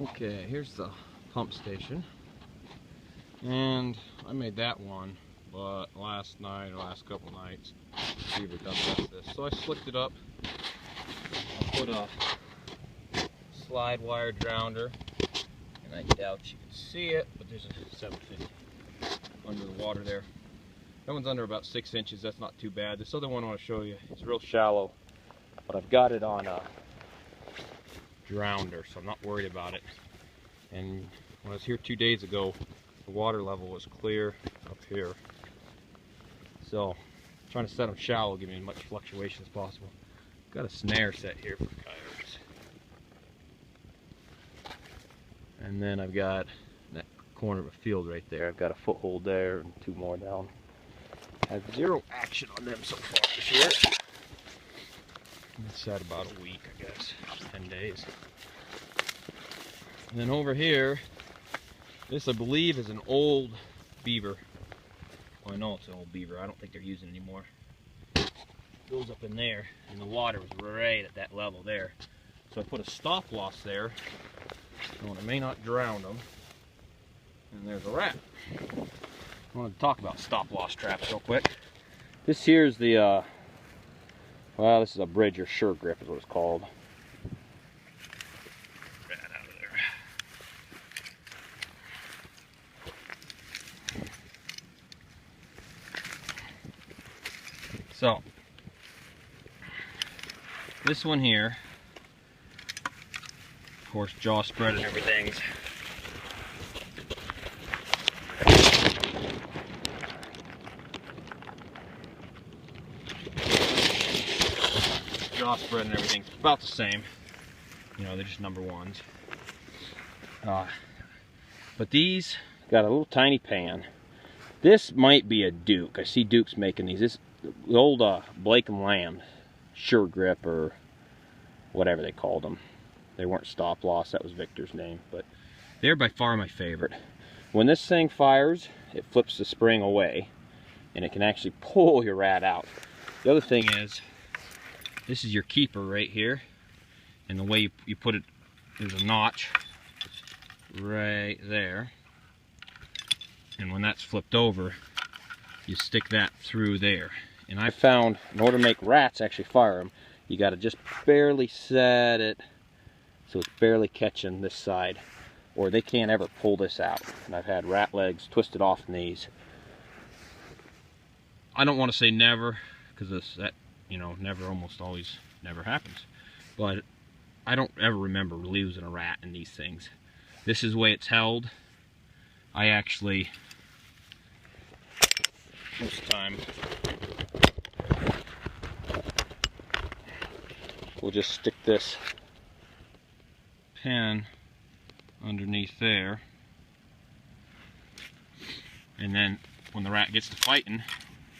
Okay, here's the pump station, and I made that one, but last night or last couple nights the beaver done this, so I slicked it up. I put a slide wire drowner, and I doubt you can see it, but there's a 750 under the water there. That one's under about 6 inches. That's not too bad. This other one I want to show you, it's real shallow, but I've got it on a drowner, so I'm not worried about it. And when I was here 2 days ago, the water level was clear up here. So I'm trying to set them shallow, give me as much fluctuation as possible. Got a snare set here for coyotes. And then I've got that corner of a field right there. I've got a foothold there and 2 more down. I have 0 action on them so far this year. It's had about a week, I guess, 10 days. And then over here, this I believe is an old beaver. Well, I know it's an old beaver. I don't think they're using it anymore. It goes up in there, and the water was right at that level there. So I put a stop loss there, so it may not drown them. And there's a rat. I want to talk about stop loss traps real quick. This here is the, well, this is a bridge or sure grip is what it's called. Rat out of there. So, this one here, of course, jaw spread and everything's jaw spread and everything's about the same. You know, they're just number ones. But these got a little tiny pan. This might be a Duke. I see Dukes making these. This the old Blake and Lamb sure grip or whatever they called them. They weren't stop loss. That was Victor's name, but they're by far my favorite. When this thing fires, it flips the spring away, and it can actually pull your rat out. The other thing is, this is your keeper right here, and the way you put it, there's a notch right there, and when that's flipped over, you stick that through there. And I found in order to make rats actually fire them, you got to just barely set it so it's barely catching this side, or they can't ever pull this out. And I've had rat legs twisted off in these. I don't want to say never, because that, you know, never almost always never happens, but I don't ever remember losing a rat in these things. This is the way it's held. I actually, most of the time, we'll just stick this pin underneath there, and then when the rat gets to fighting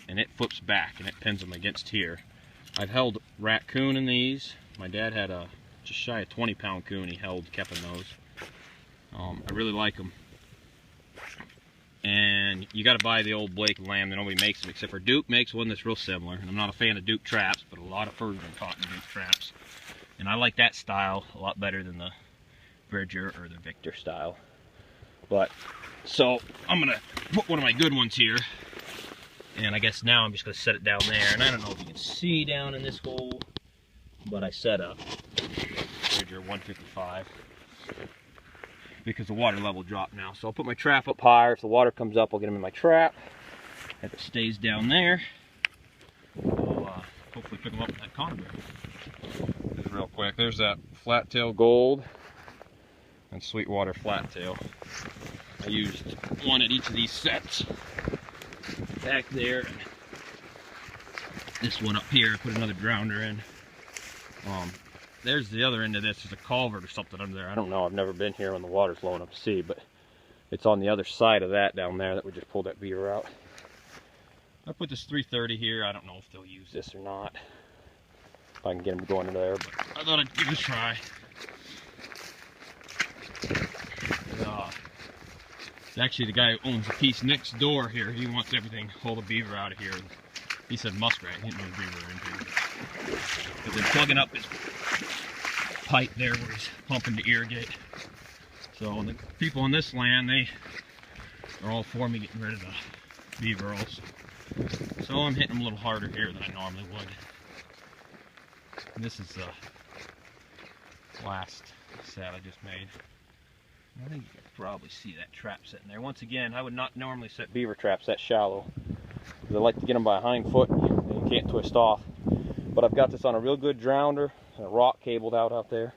and it flips back and it pins them against here. I've held raccoon in these. My dad had a just shy of 20-pound coon he held, kept in those. I really like them. And you got to buy the old Blake and Lamb that nobody makes them except for Duke makes one that's real similar. And I'm not a fan of Duke traps, but a lot of furs are caught in Duke traps. And I like that style a lot better than the Bridger or the Victor style. But so I'm gonna put one of my good ones here, and I guess now I'm just gonna set it down there. And I don't know if you can see down in this hole, but I set up Bridger 155 because the water level dropped now. So I'll put my trap up higher. If the water comes up, I'll get them in my trap. If it stays down there, I'll hopefully pick them up with that conibear. Just real quick, there's that flat tail gold and Sweetwater flat tail. I used one at each of these sets. Back there, and this one up here, I put another drowner in. There's the other end of this. There's a culvert or something under there. I don't know. I've never been here when the water's flowing up to sea, but it's on the other side of that down there that we just pulled that beaver out. I put this 330 here. I don't know if they'll use this or not. If I can get them going in there, but I thought I'd give it a try. Actually, the guy who owns the piece next door here, he wants everything, all the beaver out of here. He said muskrat. He didn't know beaver were in here. Because they're plugging up his pipe there where he's pumping to irrigate. So the people on this land, they are all for me getting rid of the beaver also. So I'm hitting them a little harder here than I normally would. And this is the last set I just made. I think you can probably see that trap sitting there. Once again, I would not normally set beaver traps that shallow, because I like to get them by a hind foot and you can't twist off. But I've got this on a real good drowner and a rock cabled out there.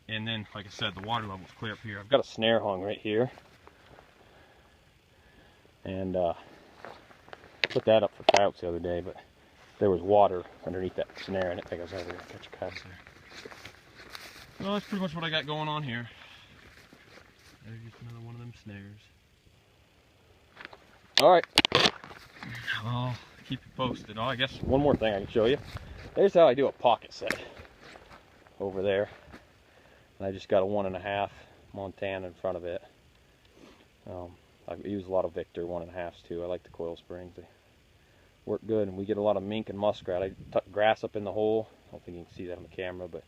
And then, like I said, the water level's clear up here. I've got a snare hung right here. And put that up for coyotes the other day, but there was water underneath that snare. I didn't think I was ever going to catch a coyote there. Well, that's pretty much what I got going on here. There's just another one of them snares. Alright. I'll keep you posted. Oh, I guess one more thing I can show you. There's how I do a pocket set over there. And I just got a 1.5 Montana in front of it. I use a lot of Victor 1.5s too. I like the coil springs. They work good, and we get a lot of mink and muskrat. I tuck grass up in the hole. I don't think you can see that on the camera, but